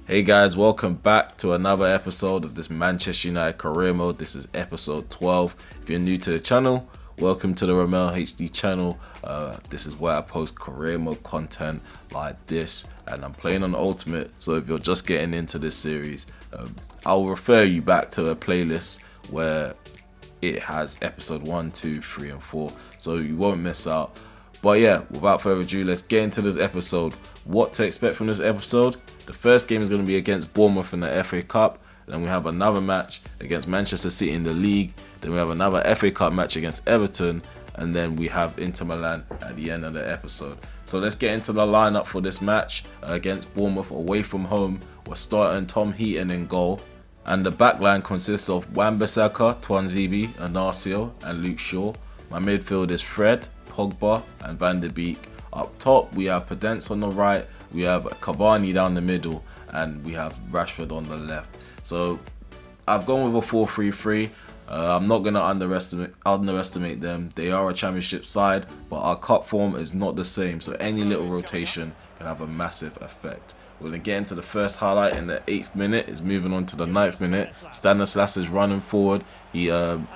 Hey guys, welcome back to another episode of this Manchester United career mode. This is episode 12. If you're new to the channel, welcome to the Ramel HD channel. This is where I post career mode content like this, and I'm playing on Ultimate. So if you're just getting into this series, I'll refer you back to a playlist where it has episode 1, 2, 3, and 4, so you won't miss out. But yeah, without further ado, let's get into this episode. What to expect from this episode? The first game is going to be against Bournemouth in the FA Cup. Then we have another match against Manchester City in the league. Then we have another FA Cup match against Everton. And then we have Inter Milan at the end of the episode. So let's get into the lineup for this match against Bournemouth away from home. We're starting Tom Heaton in goal. And the backline consists of Wan-Bissaka, Tuanzebe, Inacio, and Luke Shaw. My midfield is Fred, Pogba, and Van der Beek. Up top, we have Podence on the right, we have Cavani down the middle, and we have Rashford on the left. So I've gone with a 4-3-3. I'm not going to underestimate them. They are a championship side, but our cup form is not the same, so any little rotation can have a massive effect. We're going to get into the first highlight in the 8th minute. It's moving on to the 9th minute. Stanislas is running forward. He didn't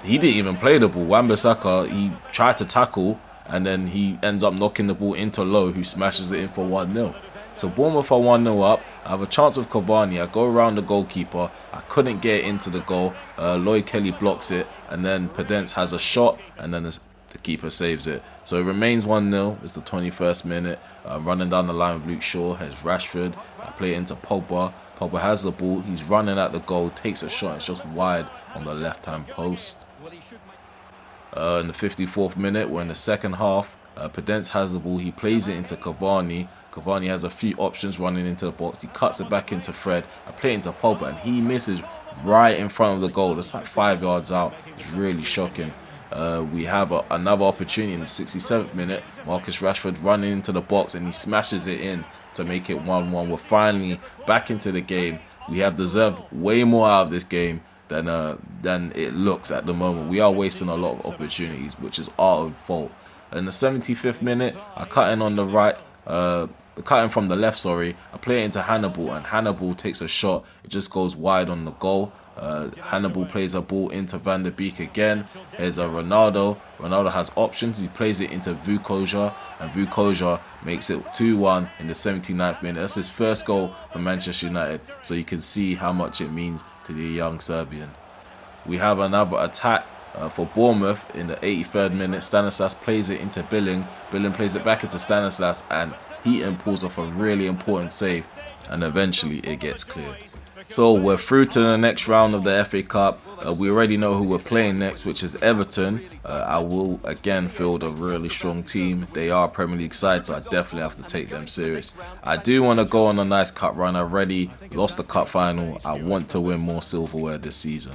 even play the ball. Wan-Bissaka, he tried to tackle, and then he ends up knocking the ball into Lowe, who smashes it in for 1-0. So Bournemouth are 1-0 up. I have a chance with Cavani. I go around the goalkeeper. I couldn't get it into the goal. Lloyd Kelly blocks it, and then Podence has a shot, and then the keeper saves it. So it remains 1-0. It's the 21st minute. Running down the line with Luke Shaw has Rashford. I play it into Pogba. Pogba has the ball. He's running at the goal, takes a shot. It's just wide on the left-hand post. In the 54th minute, we're in the second half. Podence has the ball. He plays it into Cavani. Cavani has a few options running into the box. He cuts it back into Fred. I play it into Pogba, and he misses right in front of the goal. It's like 5 yards out. It's really shocking. We have another opportunity in the 67th minute. Marcus Rashford running into the box, and he smashes it in to make it 1-1. We're finally back into the game. We have deserved way more out of this game than it looks at the moment. We are wasting a lot of opportunities, which is our own fault. In the 75th minute, I cut in on the right, cut in from the left, sorry. I play it into Hannibal, and Hannibal takes a shot. It just goes wide on the goal. Hannibal plays a ball into Van der Beek again. Here's a Ronaldo. Ronaldo has options. He plays it into Vukoja, and Vukoja makes it 2-1 in the 79th minute. That's his first goal for Manchester United, so you can see how much it means to the young Serbian. We have another attack for Bournemouth in the 83rd minute. Stanislas plays it into Billing. Billing plays it back into Stanislas, and Heaton pulls off a really important save, and eventually it gets cleared. So we're through to the next round of the FA Cup. We already know who we're playing next, which is Everton. I will again field a really strong team. They are Premier League side, so I definitely have to take them serious. I do want to go on a nice cup run. I already lost the cup final. I want to win more silverware this season.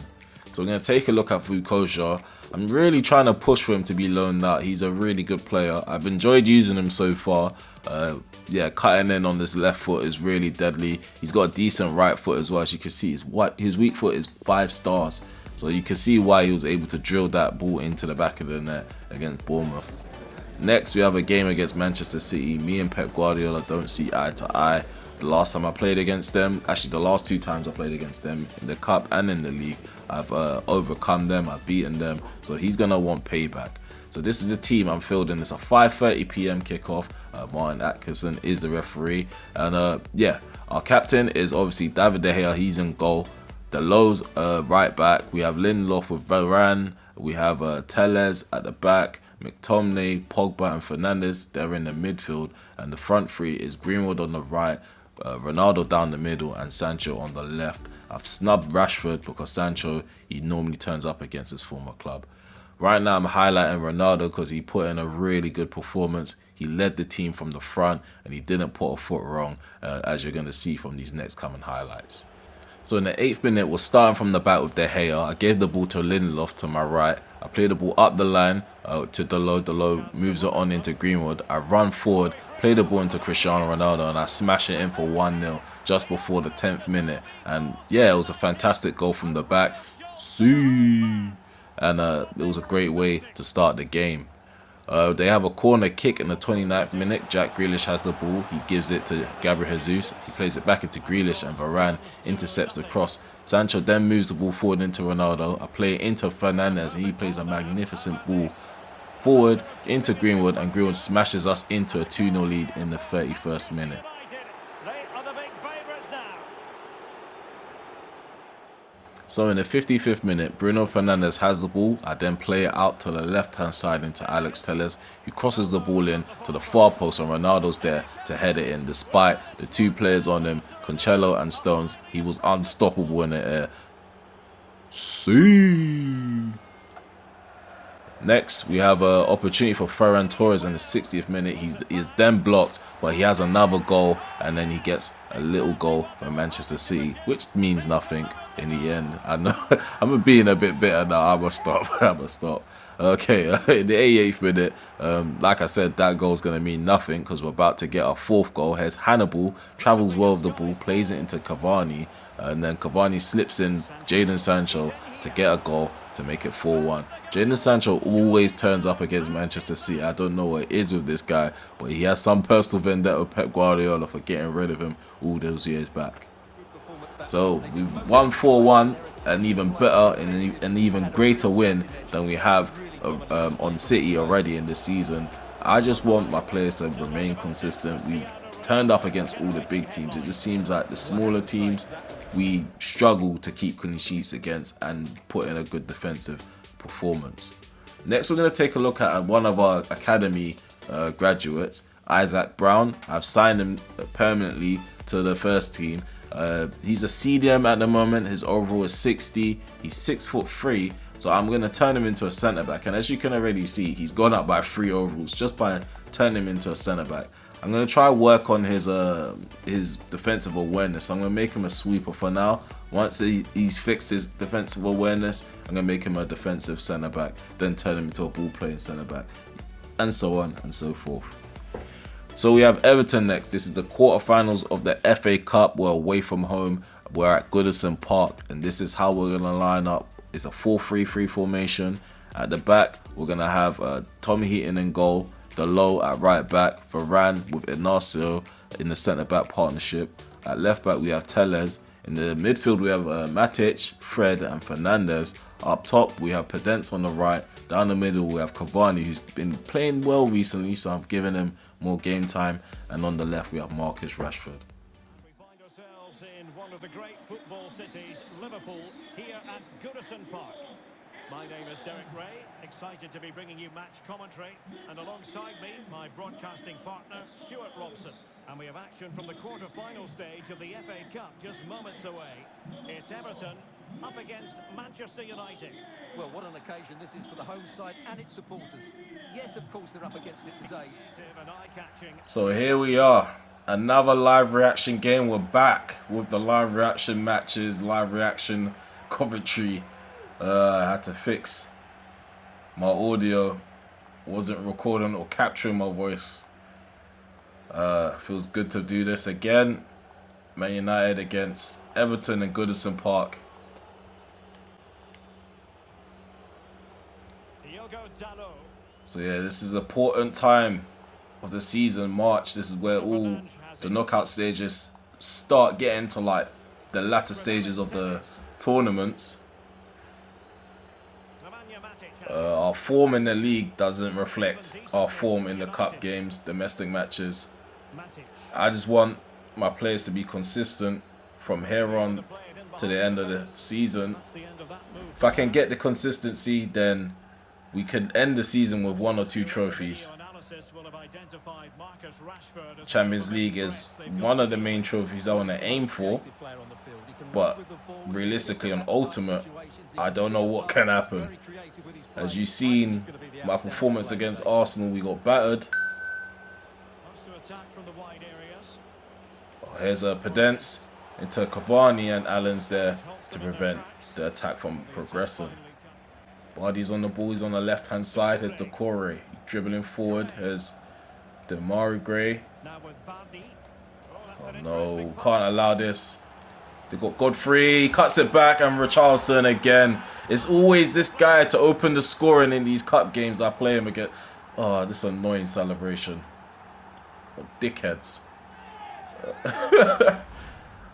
So we're going to take a look at Vukoja. I'm really trying to push for him to be loaned out. He's a really good player. I've enjoyed using him so far. Cutting in on this left foot is really deadly. He's got a decent right foot as well. As you can see, his weak foot is 5 stars. So you can see why he was able to drill that ball into the back of the net against Bournemouth. Next, we have a game against Manchester City. Me and Pep Guardiola don't see eye to eye. The last time I played against them, actually the last 2 times I played against them in the cup and in the league, I've overcome them, I've beaten them, so he's going to want payback. So this is the team I'm fielding. It's a 5:30 p.m. kickoff. Martin Atkinson is the referee, and our captain is obviously David De Gea. He's in goal. The Lowe's right back. We have Lindelof with Varane. We have Telles at the back. McTominay, Pogba, and Fernandes. They're in the midfield, and the front three is Greenwood on the right, Ronaldo down the middle, and Sancho on the left. I've snubbed Rashford because Sancho, he normally turns up against his former club. Right now I'm highlighting Ronaldo because he put in a really good performance. He led the team from the front, and he didn't put a foot wrong, as you're going to see from these next coming highlights. So in the 8th minute, we're starting from the back with De Gea. I gave the ball to Lindelof to my right. I play the ball up the line to Delo. Delo moves it on into Greenwood. I run forward, play the ball into Cristiano Ronaldo, and I smash it in for 1-0 just before the 10th minute. And yeah, it was a fantastic goal from the back. See. And it was a great way to start the game. They have a corner kick in the 29th minute. Jack Grealish has the ball. He gives it to Gabriel Jesus. He plays it back into Grealish and Varane intercepts the cross. Sancho then moves the ball forward into Ronaldo. I play it into Fernandes and he plays a magnificent ball forward into Greenwood, and Greenwood smashes us into a 2-0 lead in the 31st minute. So in the 55th minute, Bruno Fernandes has the ball. I then play it out to the left-hand side into Alex Telles, who crosses the ball in to the far post, and Ronaldo's there to head it in. Despite the two players on him, Cancelo and Stones, he was unstoppable in the air. See. Next, we have an opportunity for Ferran Torres in the 60th minute. He is then blocked, but he has another goal, and then he gets a little goal for Manchester City, which means nothing in the end. I know I'm being a bit bitter now. I must stop. I must stop. Okay, in the 88th minute, like I said, that goal is going to mean nothing because we're about to get our fourth goal. Here's Hannibal, travels well with the ball, plays it into Cavani, and then Cavani slips in Jadon Sancho to get a goal to make it 4-1. Jadon Sancho always turns up against Manchester City. I don't know what it is with this guy, but he has some personal vendetta with Pep Guardiola for getting rid of him all those years back. So we've won 4-1, an even better and an even greater win than we have on City already in this season. I just want my players to remain consistent. We've turned up against all the big teams. It just seems like the smaller teams we struggle to keep clean sheets against and put in a good defensive performance. Next, we're going to take a look at one of our academy graduates, Isaac Brown. I've signed him permanently to the first team. He's a CDM at the moment. His overall is 60. He's 6'3", so I'm going to turn him into a centre back. And as you can already see, he's gone up by 3 overalls just by turning him into a centre back. I'm going to try work on his defensive awareness. I'm going to make him a sweeper for now. Once he's fixed his defensive awareness, I'm going to make him a defensive centre back, then turn him into a ball playing centre back, and so on and so forth. So we have Everton next. This is the quarterfinals of the FA Cup. We're away from home. We're at Goodison Park, and this is how we're going to line up. It's a 4-3-3 formation. At the back, we're going to have Tommy Heaton in goal. Low at right back, Varane with Inacio in the centre back partnership. At left back we have Telles. In the midfield we have Matic, Fred and Fernandes. Up top we have Pedence on the right. Down the middle we have Cavani, who's been playing well recently, so I've given him more game time. And on the left we have Marcus Rashford. We find ourselves in one of the great football cities, Liverpool, here at Goodison Park. My name is Derek Ray, excited to be bringing you match commentary, and alongside me, my broadcasting partner, Stuart Robson. And we have action from the quarter-final stage of the FA Cup just moments away. It's Everton up against Manchester United. Well, what an occasion this is for the home side and its supporters. Yes, of course, they're up against it today. So here we are, another live reaction game. We're back with the live reaction matches, live reaction commentary. I had to fix my audio, wasn't recording or capturing my voice. Feels good to do this again. Man United against Everton in Goodison Park. So yeah, this is an important time of the season, March. This is where all the knockout stages start getting to like the latter stages of the tournaments. Our form in the league doesn't reflect our form in the cup games, domestic matches. I just want my players to be consistent from here on to the end of the season. If I can get the consistency, then we could end the season with 1 or 2 trophies. Champions League is one of the main trophies I want to aim for, but realistically on Ultimate, I don't know what can happen. As you've seen my performance against Arsenal, we got battered. Here's a Pedence into Cavani, and Allen's there to prevent the attack from progressing. Bardi's on the ball, he's on the left hand side. Here's Decore dribbling forward. Here's Demari Gray. Oh no, can't allow this. They got Godfrey, cuts it back, and Richarlison again. It's always this guy to open the scoring in these cup games I play him again. Oh, this annoying celebration. What dickheads.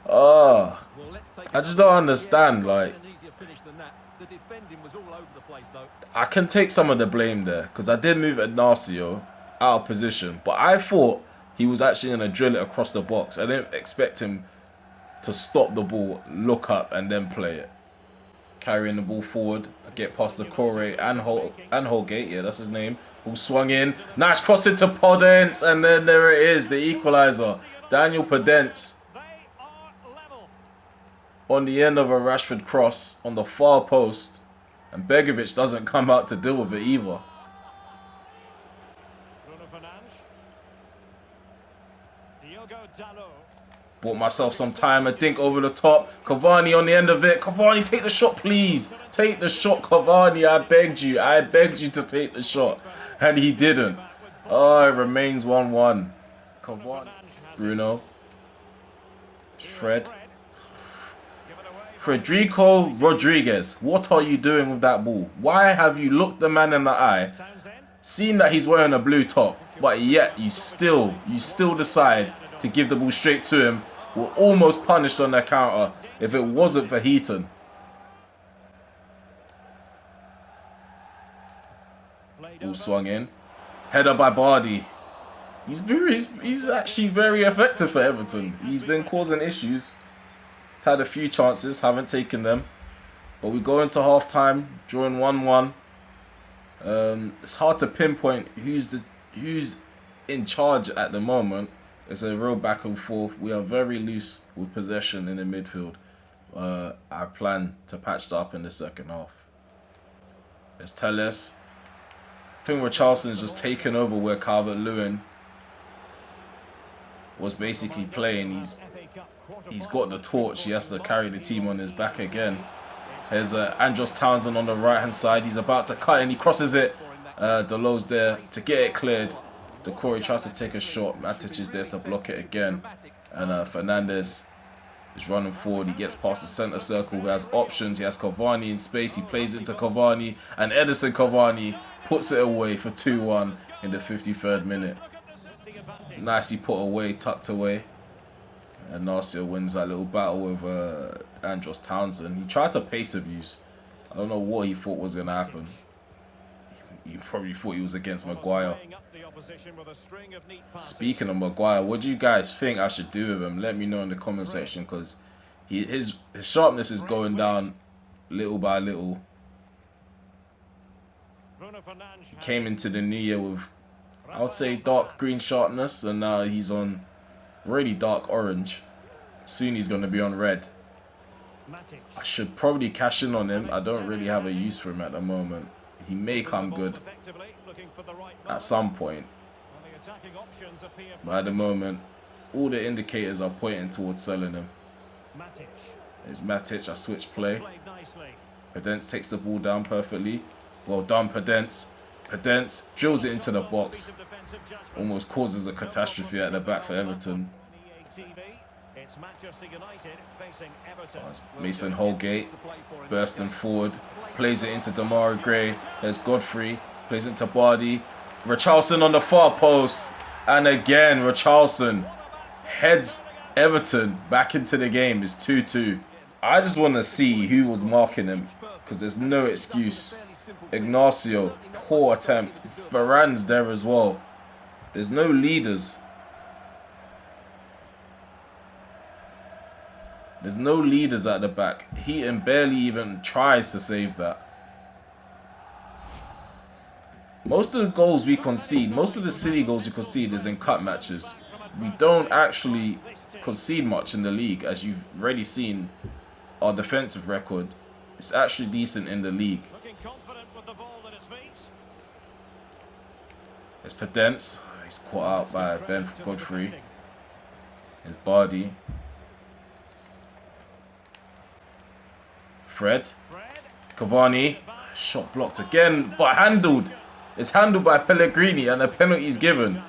Oh, Well, let's take I just another don't look. Yeah, it understand. could have Like, been an easier finish than that. The defending was all over the place, though. I can take some of the blame there because I did move Ignacio out of position, but I thought he was actually going to drill it across the box. I didn't expect him to stop the ball, look up, and then play it. Carrying the ball forward, get past the Corey and Holgate, yeah, that's his name. Ball swung in, nice cross into Podence, and then there it is, the equaliser. Daniel Podence on the end of a Rashford cross on the far post, and Begovic doesn't come out to deal with it either. Bought myself some time, I think, over the top. Cavani on the end of it. Cavani, take the shot, please. Take the shot, Cavani. I begged you. I begged you to take the shot. And he didn't. Oh, it remains 1-1. Cavani. Bruno. Fred. Federico Rodriguez. What are you doing with that ball? Why have you looked the man in the eye, seen that he's wearing a blue top, but yet you still decide to give the ball straight to him? We're almost punished on that counter if it wasn't for Heaton. Ball swung in. Header by Bardi. He's actually very effective for Everton. He's been causing issues. He's had a few chances, haven't taken them. But we go into half time, drawing 1-1. It's hard to pinpoint who's in charge at the moment. It's a real back and forth. We are very loose with possession in the midfield. I plan to patch that up in the second half. Let's tell us. I think Richarlison's just taken over where Calvert-Lewin was basically playing. He's got the torch. He has to carry the team on his back again. There's Andros Townsend on the right hand side. He's about to cut and he crosses it. Delo's there to get it cleared. Decore tries to take a shot. Matic is there to block it again. And Fernandez is running forward. He gets past the centre circle. He has options. He has Cavani in space. He plays it to Cavani. And Edison Cavani puts it away for 2-1 in the 53rd minute. Nicely put away, tucked away. And Narcia wins that little battle with Andros Townsend. He tried to pace abuse. I don't know what he thought was going to happen. He probably thought he was against Maguire. Speaking of Maguire, what do you guys think I should do with him? Let me know in the comment section, because his sharpness is going down little by little. He came into the new year with, I would say, dark green sharpness, and now he's on really dark orange. Soon he's going to be on red. I should probably cash in on him. I don't really have a use for him at the moment. He may come good at some point. But at the moment, all the indicators are pointing towards selling him. There's Matic, I switch play. Podence takes the ball down perfectly. Well done, Podence. Podence drills it into the box. Almost causes a catastrophe at the back for Everton. It's Manchester United facing Everton. Oh, it's Mason Holgate bursting forward, plays it into Demarai Gray. There's Godfrey, plays it into Bardi. Richarlison on the far post, and again Richarlison heads Everton back into the game. It's 2-2. I just want to see who was marking him, because there's no excuse. Ignacio, poor attempt. Varane's there as well. There's no leaders. There's no leaders at the back. Heaton barely even tries to save that. Most of the goals we concede, most of the silly goals we concede is in cup matches. We don't actually concede much in the league, as you've already seen our defensive record. It's actually decent in the league. It's Podence. He's caught out by Ben Godfrey. It's Bardi. Fred. Cavani. Shot blocked again, but handled. It's handled by Pellegrini and a penalty is given.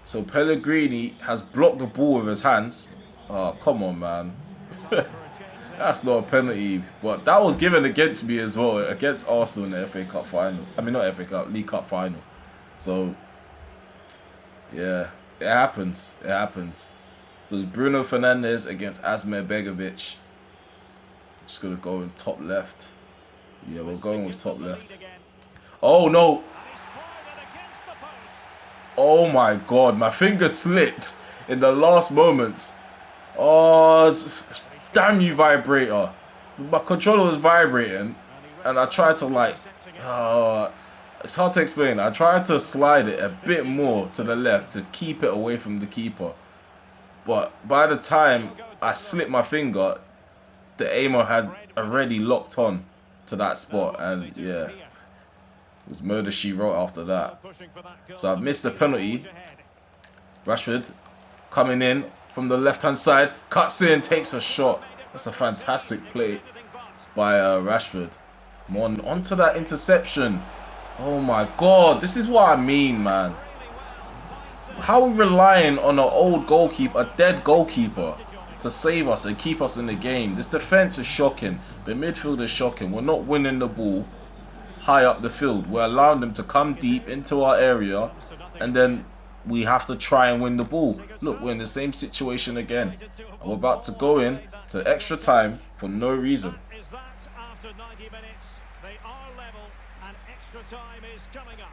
So Pellegrini has blocked the ball with his hands. Oh, come on, man. That's not a penalty, but that was given against me as well, against Arsenal in the FA Cup final. I mean, not FA Cup, League Cup final. So, yeah, it happens. It happens. So it's Bruno Fernandes against Asmir Begovic. Just gonna go in top left. Yeah, we're going with top left. Oh no! Oh my god, my finger slipped in the last moments. Oh, damn you, vibrator. My controller was vibrating, and I tried to it's hard to explain. I tried to slide it a bit more to the left to keep it away from the keeper. But by the time I slipped my finger, the aimer had already locked on to that spot, and yeah, it was murder she wrote after that. So I've missed the penalty. Rashford coming in from the left-hand side, cuts in, takes a shot. That's a fantastic play by Rashford. On to that interception. Oh my god, this is what I mean, man. How are we relying on an old goalkeeper, a dead goalkeeper, to save us and keep us in the game? This defense is shocking. The midfield is shocking. We're not winning the ball high up the field. We're allowing them to come deep into our area, and then we have to try and win the ball. Look, we're in the same situation again. And we're about to go in to extra time for no reason. After 90 minutes, they are level, and extra time is coming up.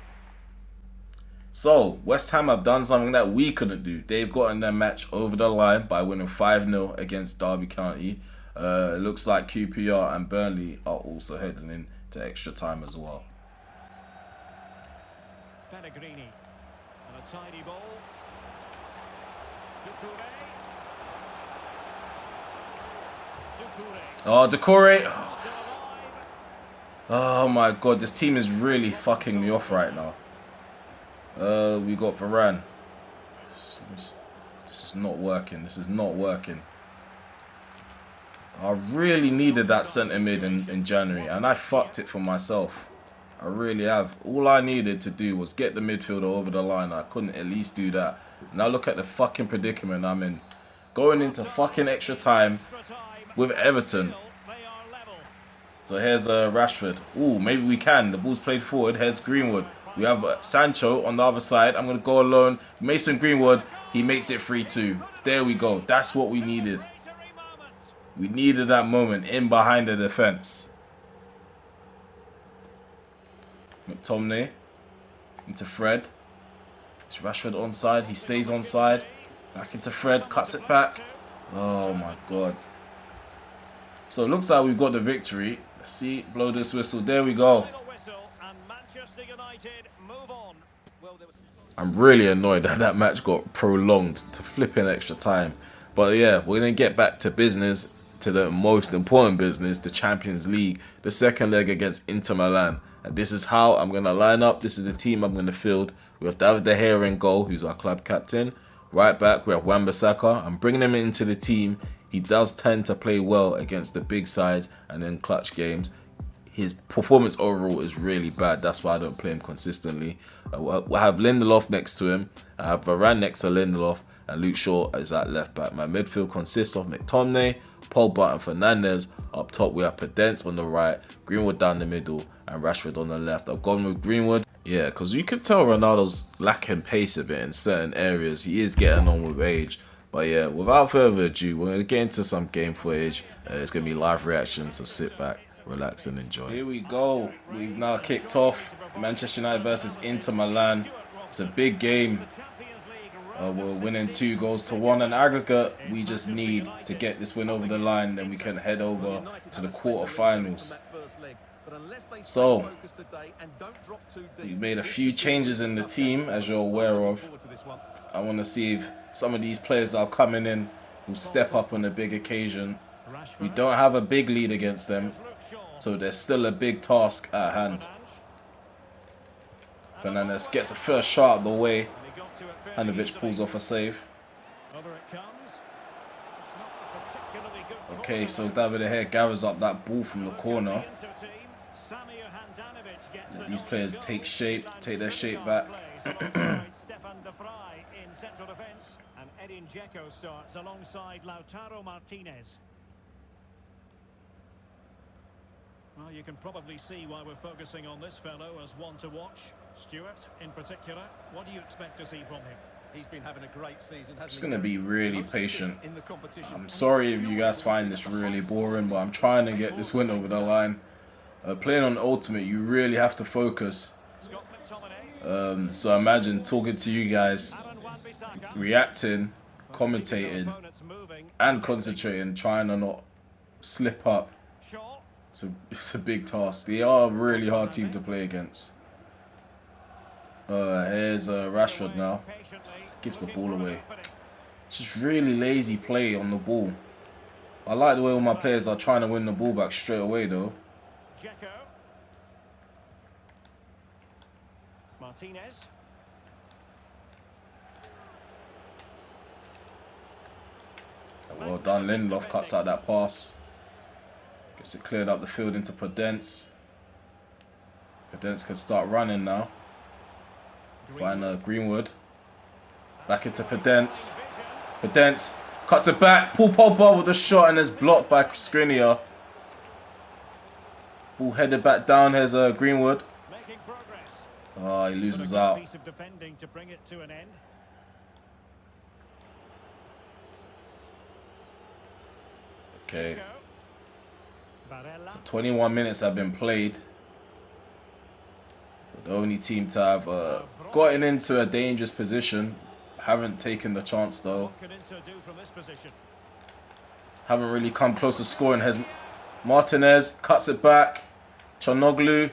So, West Ham have done something that we couldn't do. They've gotten their match over the line by winning 5-0 against Derby County. It looks like QPR and Burnley are also heading in to extra time as well. Pellegrini, and a tidy ball. Oh, Decore. Oh my god, this team is really fucking me off right now. We got Varane. This is not working. This is not working. I really needed that centre mid in January, and I fucked it for myself. I really have. All I needed to do was get the midfielder over the line. I couldn't at least do that. Now look at the fucking predicament I'm in. Going into fucking extra time with Everton. So here's Rashford. Ooh, maybe we can. The ball's played forward. Here's Greenwood. We have Sancho on the other side. I'm going to go alone. Mason Greenwood. He makes it 3-2. There we go. That's what we needed. We needed that moment in behind the defense. McTominay into Fred. It's Rashford onside. He stays onside. Back into Fred. Cuts it back. Oh my god. So it looks like we've got the victory. Let's see. Blow this whistle. There we go. I'm really annoyed that that match got prolonged to flipping extra time. But yeah, we're going to get back to business, to the most important business, the Champions League, the second leg against Inter Milan. And this is how I'm going to line up. This is the team I'm going to field. We have David De Gea in goal, who's our club captain. Right back, we have Wan-Bissaka. I'm bringing him into the team. He does tend to play well against the big sides and in clutch games. His performance overall is really bad. That's why I don't play him consistently. I have Lindelof next to him. I have Varane next to Lindelof. And Luke Shaw is at left back. My midfield consists of McTominay, Pogba and Fernandes. Up top we have Pedence on the right, Greenwood down the middle and Rashford on the left. I've gone with Greenwood. Yeah, because you could tell Ronaldo's lacking pace a bit in certain areas. He is getting on with age. But yeah, without further ado, we're going to get into some game footage. It's going to be live reaction, so sit back, relax and enjoy. Here we go. We've now kicked off Manchester United versus Inter Milan. It's a big game. We're winning 2-1 in aggregate. We just need to get this win over the line, then we can head over to the quarterfinals. So, we made a few changes in the team, as you're aware of. I want to see if some of these players that are coming in will step up on a big occasion. We don't have a big lead against them, so there's still a big task at hand. Fernandes gets the first shot out of the way. Hanovic pulls off a save. Okay, so David De Gea gathers up that ball from the corner. Let these players take their shape back. Well, you can probably see why we're focusing on this fellow as one to watch. Stuart, in particular, what do you expect to see from him? He's been having a great season, I'm just hasn't he, gonna Derek? be really Most assists patient. in the competition. I'm And his sorry if skill you guys level has find been at this the really highest boring, but quality. I'm trying to Expect get more this of the win same over the today. line. Playing on Ultimate, you really have to focus. Scott McTominay. So imagine talking to you guys, Aaron Wan-Bissaka. reacting, Well, keeping their commentating, opponents moving and and guessing. concentrating, trying to not slip up. Shaw. So it's a big task. They are a really Pogba hard has team it. to play against. Here's Rashford Away now. patiently, Gives the looking ball for an away. opening. It's just really lazy play on the ball. I like the way all my players are trying to win the ball back straight away though. Dzeko. Martinez. Well done, Lindelof cuts out that pass. Gets it cleared up the field into Podence. Podence can start running now. Find Greenwood. Back into Podence. Podence cuts it back. Paul Pogba with a shot and is blocked by Skriniar. Ball headed back down. Here's Greenwood. Making progress. Oh, he But a loses good out. piece of defending to bring it to an end. Okay. Barella. So 21 minutes have been played. We're the only team to have gotten into a dangerous position. Haven't taken the chance though. What can Inter do from this position? Haven't really come close to scoring. Has Martinez cuts it back. Chanoglu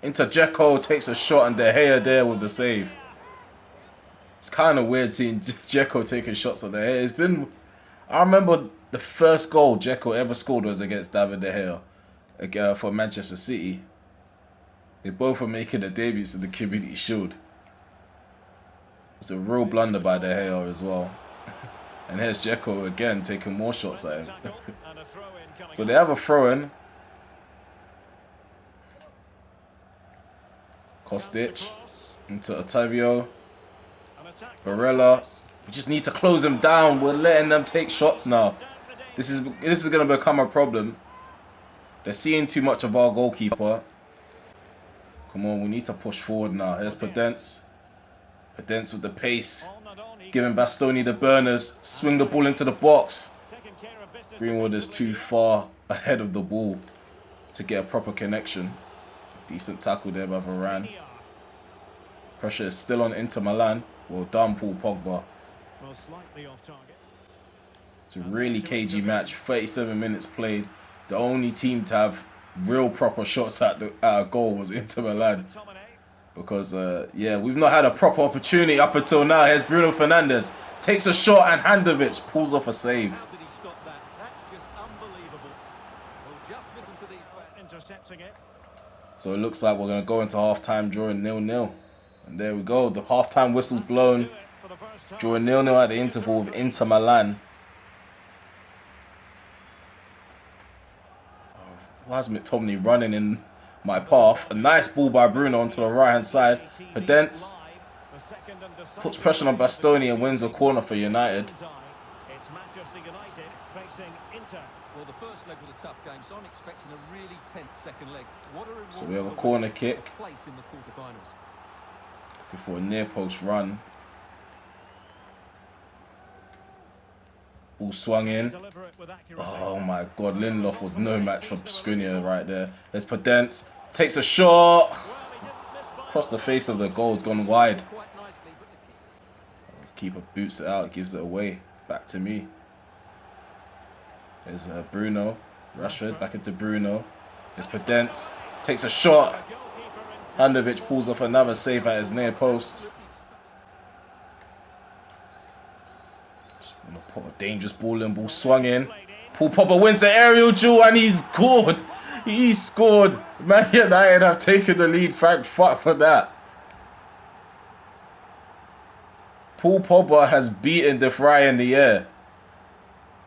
into Dzeko, takes a shot, and De Gea there with the save. It's kind of weird seeing Dzeko taking shots at De Gea. It's been. I remember the first goal Dzeko ever scored was against David De Gea for Manchester City. They both were making their debuts in the Community Shield. It's a real blunder by De Gea as well. And here's Dzeko again taking more shots at him. So they have a throw-in. Kostic into Otavio. Barella. We just need to close them down. We're letting them take shots now. This is going to become a problem. They're seeing too much of our goalkeeper. Come on, we need to push forward now. Here's Podence. Podence with the pace. Giving Bastoni the burners. Swing the ball into the box. Greenwood is too far ahead of the ball to get a proper connection. Decent tackle there by Varane. Pressure is still on Inter Milan. Well done, Paul Pogba. Well, slightly off target. It's a really cagey match. 37 minutes played. The only team to have real proper shots at the goal was Inter Milan. Because, yeah, we've not had a proper opportunity up until now. Here's Bruno Fernandes. Takes a shot and Handovich pulls off a save. How did he stop that? That's just unbelievable. Well, just listen to these fans. Intercepting it. So it looks like we're going to go into half-time drawing 0-0. And there we go. The half-time whistle's blown. Drawing 0-0 at the interval with Inter Milan. Why is McTominay running in my path? A nice ball by Bruno onto the right-hand side. Podence puts pressure on Bastoni and wins a corner for United. It's Manchester United facing Inter. Well, the first leg was a tough game, so I'm expecting a really tense second leg. What a reward So we have a for the corner winners, kick. a place in the quarterfinals. Before a near post run. Ball swung in. Oh my god, Lindelof was no match for Skriniar right there. There's Podence. Takes a shot. Across the face of the goal, it's gone wide. Keeper boots it out, gives it away. Back to me. There's Bruno. Rashford back into Bruno. There's Podence. Takes a shot. Handovich pulls off another save at his near post. Gonna put a dangerous ball in. Ball swung in. Paul Pogba wins the aerial duel and he's scored. He scored. Man United have taken the lead. Thank fuck for that. Paul Pogba has beaten De Vrij in the air.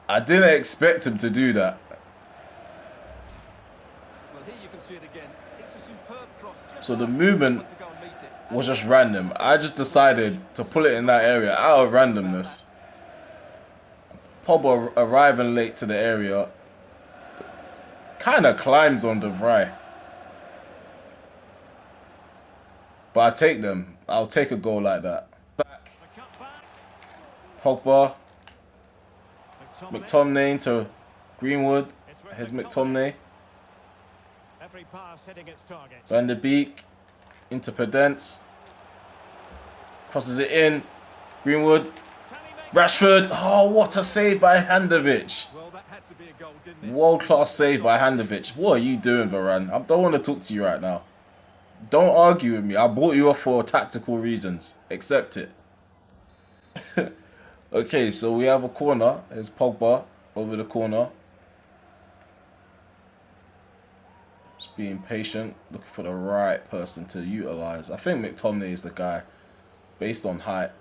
I didn't expect him to do that. Well, here you can see it again. It's a superb cross. So the movement was just random. I just decided to pull it in that area out of randomness. Pogba arriving late to the area. Kind of climbs on De Vrij. But I take them. I'll take a goal like that. Back. The cut back. Pogba. McTominay. McTominay to Greenwood. It's with Here's McTominay. McTominay. Every pass hitting its target. Van der Beek. Into Pedence. Crosses it in. Greenwood. Can he make Rashford. Oh, what a save by Handovich. Well, that had to be a goal, didn't it? World-class save by Handovich. What are you doing, Varane? I don't want to talk to you right now. Don't argue with me. I brought you off for tactical reasons. Accept it. Okay, so we have a corner. There's Pogba over the corner. Just being patient, looking for the right person to utilize. I think McTominay is the guy, based on height.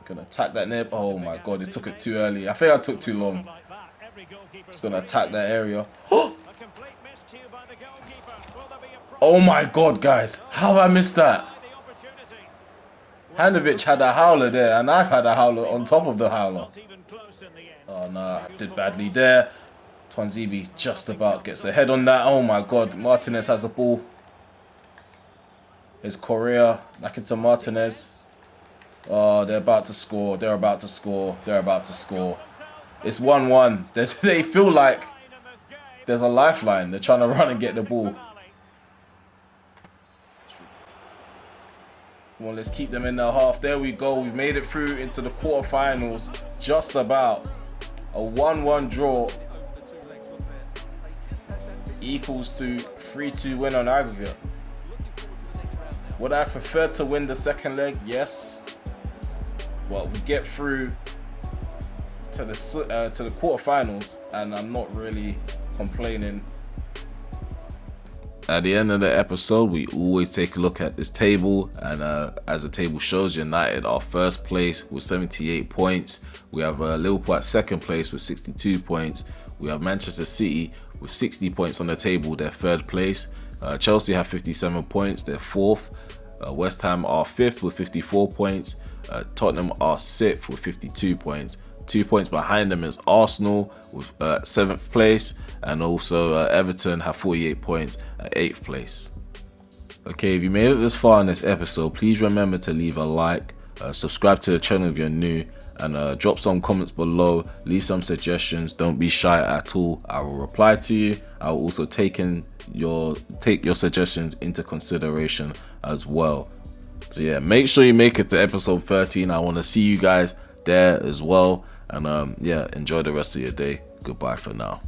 Gonna attack that nib. Oh my god, it took it too early. I think I took too long. like that? Every goalkeeper's Just gonna free attack hit. that area. A complete miscue by the goalkeeper. Will there be a Oh my god, guys. How have I missed that? by the opportunity? Handovich had a howler there, and I've had a howler on top of the howler. Not even close in the end. Oh no, I did badly there. Twanzibi just about gets ahead on that. Oh my god, Martinez has the ball. Here's Correa back into Martinez. Oh, they're about to score. They're about to score. They're about to score. It's 1-1. They feel like there's a lifeline. They're trying to run and get the ball. Come on, let's keep them in the half. There we go. We've made it through into the quarterfinals. Just about. A 1-1 draw equals to 3-2 win on aggregate. Would I prefer to win the second leg? Yes. Well, we get through to the quarterfinals, and I'm not really complaining. At the end of the episode, we always take a look at this table, and as the table shows, United are first place with 78 points. We have Liverpool at second place with 62 points. We have Manchester City with 60 points on the table, they're third place. Chelsea have 57 points, they're fourth. West Ham are fifth with 54 points. Tottenham are sixth with 52 points. 2 points behind them is Arsenal with 7th place, and also Everton have 48 points at 8th place. Okay, if you made it this far in this episode, please remember to leave a like, subscribe to the channel if you're new, and drop some comments below, leave some suggestions. Don't be shy at all. I will reply to you. I will also take your suggestions into consideration as well. So yeah, make sure you make it to episode 13. I want to see you guys there as well. And yeah, enjoy the rest of your day. Goodbye for now.